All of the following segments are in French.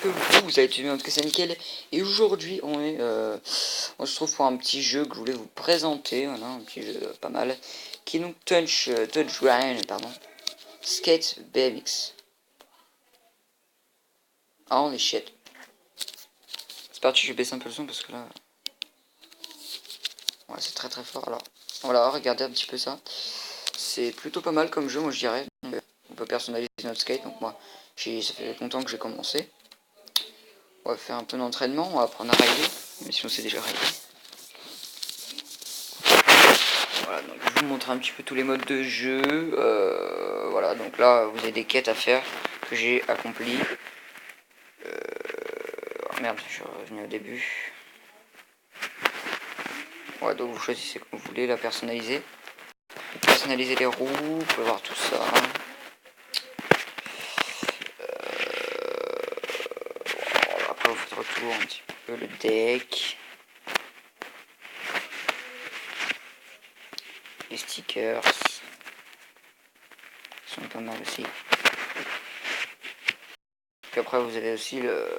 j'espère que vous allez tous bien, en tout cas c'est nickel. Et aujourd'hui on se trouve pour un petit jeu que je voulais vous présenter, voilà, un petit jeu pas mal, qui est donc Touch Grind, pardon, Skate BMX. Ah holy shit. C'est parti, je vais baisser un peu le son parce que là... Ouais, c'est très très fort, alors voilà, regardez un petit peu ça. C'est plutôt pas mal comme jeu, moi je dirais. On peut personnaliser notre skate, donc moi ça fait longtemps que j'ai commencé. On va faire un peu d'entraînement, on va apprendre à rider, mais si on sait déjà rider. Voilà, donc je vais vous montrer un petit peu tous les modes de jeu. Voilà, donc là vous avez des quêtes à faire que j'ai accomplies. Oh merde, je suis revenu au début. Ouais, donc vous choisissez comme vous voulez, la personnaliser. Personnaliser les roues, vous pouvez voir tout ça. Après vous faites retour un petit peu le deck. Les stickers sont pas mal aussi. Puis après vous avez aussi le...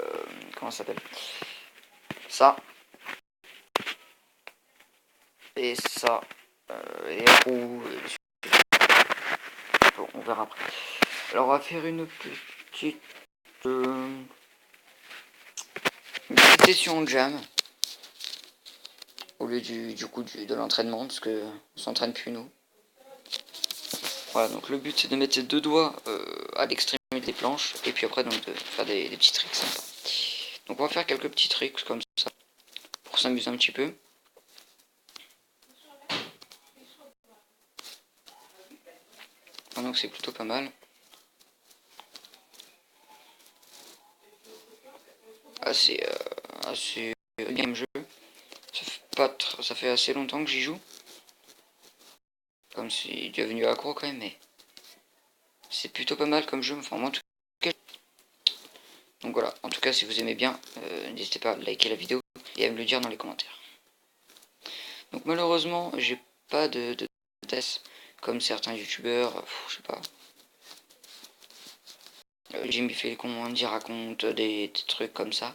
comment ça s'appelle? Ça. Et ça. Les roues. Bon, on verra après. Alors on va faire une petite session jam. Au lieu de l'entraînement, parce que on s'entraîne plus nous. Voilà, donc le but c'est de mettre ses deux doigts à l'extrémité des planches, et puis après donc de faire des petits tricks sympas. Donc on va faire quelques petits tricks comme ça, pour s'amuser un petit peu. Donc c'est plutôt pas mal. Assez game jeu. Ça fait assez longtemps que j'y joue. Comme si devenu accro quand même, mais c'est plutôt pas mal comme jeu. Enfin moi en tout cas. Donc voilà, en tout cas si vous aimez bien, n'hésitez pas à liker la vidéo et à me le dire dans les commentaires. Donc malheureusement j'ai pas de test comme certains youtubeurs, je sais pas. Jimmy fait qu'on dit raconte des trucs comme ça.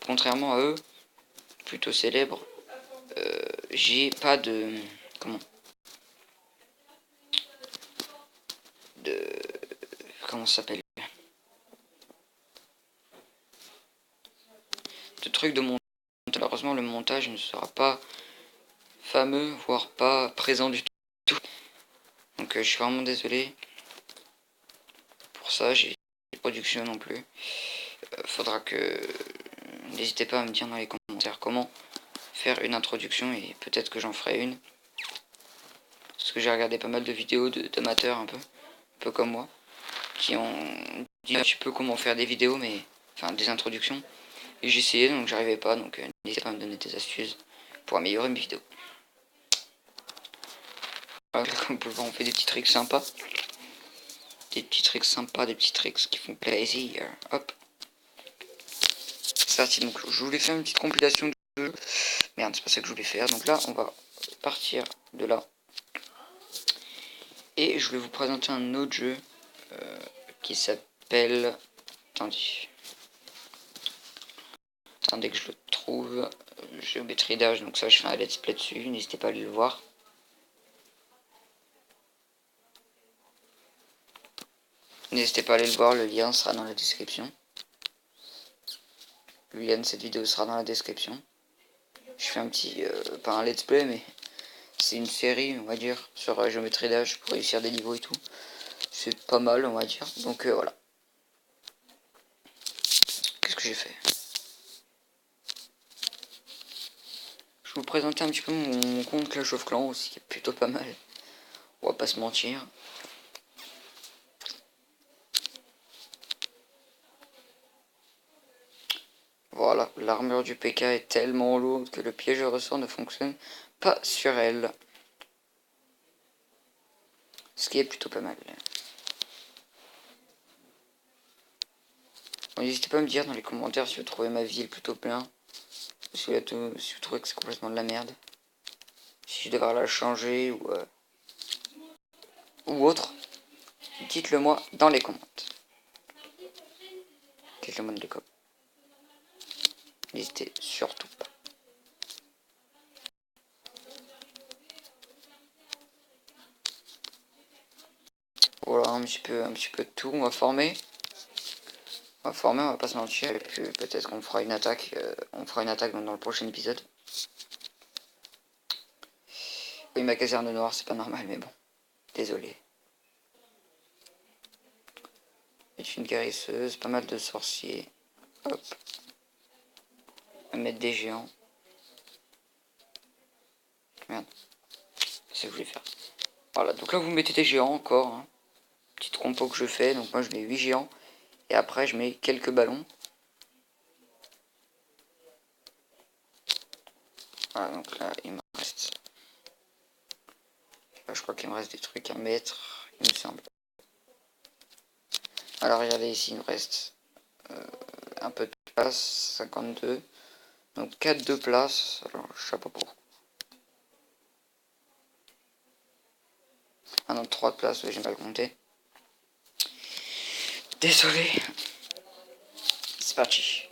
Contrairement à eux, plutôt célèbres, j'ai pas de... Comment Comment ça s'appelle? De trucs de montage. Malheureusement le montage ne sera pas fameux, voire pas présent du tout. Donc je suis vraiment désolé. Pour ça, j'ai pas de production non plus. Faudra que... N'hésitez pas à me dire dans les commentaires comment faire une introduction et peut-être que j'en ferai une. Parce que j'ai regardé pas mal de vidéos d'amateurs un peu comme moi, qui ont dit un petit peu comment faire des vidéos, mais enfin des introductions. Et j'ai essayé, donc j'arrivais pas, donc n'hésitez pas à me donner des astuces pour améliorer mes vidéos. Comme vous pouvez voir, on fait des petits tricks sympas. Des petits tricks sympas, des petits tricks qui font plaisir. Hop. C'est parti, donc je voulais faire une petite compilation de jeux. Merde, c'est pas ça que je voulais faire. Donc là, on va partir de là. Et je vais vous présenter un autre jeu qui s'appelle... Attendez que je le trouve. Géométrie d'âge, donc ça je fais un let's play dessus, n'hésitez pas à aller le voir. N'hésitez pas à aller le voir, le lien sera dans la description. Le lien de cette vidéo sera dans la description. Je fais un petit... pas un let's play, mais c'est une série, on va dire, sur géométrie d'âge pour réussir des niveaux et tout. C'est pas mal, on va dire. Donc voilà. Qu'est-ce que j'ai fait? Je vais vous présenter un petit peu mon compte Clash of Clans aussi, qui est plutôt pas mal. On va pas se mentir. Voilà, l'armure du PK est tellement lourde que le piège au ressort ne fonctionne pas sur elle. Ce qui est plutôt pas mal. Bon, n'hésitez pas à me dire dans les commentaires si vous trouvez ma ville plutôt bien. Si vous trouvez que c'est complètement de la merde. Si je devrais la changer ou autre. Dites-le moi dans les commentaires. Dites-le-moi dans les commentaires. N'hésitez surtout pas. Voilà, un petit peu de tout. On va former. On va pas se mentir. Et puis peut-être qu'on fera une attaque. Dans le prochain épisode. Oui, ma caserne noire, c'est pas normal, mais bon. Désolé. C'est une guérisseuse, pas mal de sorciers. Hop. On va mettre des géants. Merde. C'est ce que je voulais faire. Voilà, donc là vous mettez des géants encore. Hein. Petite compo que je fais. Donc moi je mets 8 géants. Et après je mets quelques ballons. Voilà, donc là il me reste... Là, je crois qu'il me reste des trucs à mettre, il me semble. Alors regardez ici, il me reste un peu de place, 52. Donc 4 de place, alors je sais pas pourquoi. Ah non, 3 de place, oui, j'ai mal compté. Désolé. C'est parti.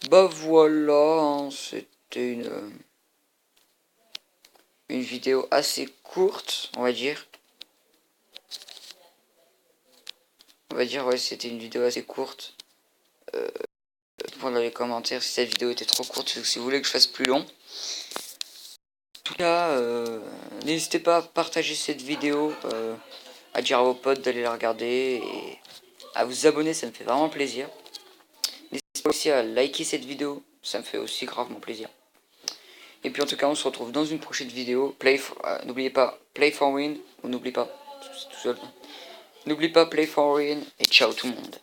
Bah voilà, hein, c'était une vidéo assez courte, on va dire. Ouais, c'était une vidéo assez courte. Dans les commentaires si cette vidéo était trop courte ou si vous voulez que je fasse plus long. En tout cas, n'hésitez pas à partager cette vidéo, à dire à vos potes d'aller la regarder et à vous abonner, ça me fait vraiment plaisir. N'hésitez pas aussi à liker cette vidéo, ça me fait aussi gravement plaisir. Et puis en tout cas, on se retrouve dans une prochaine vidéo. N'oubliez pas, play for win, ou n'oubliez pas, tout seul. N'oubliez pas, play for win, et ciao tout le monde.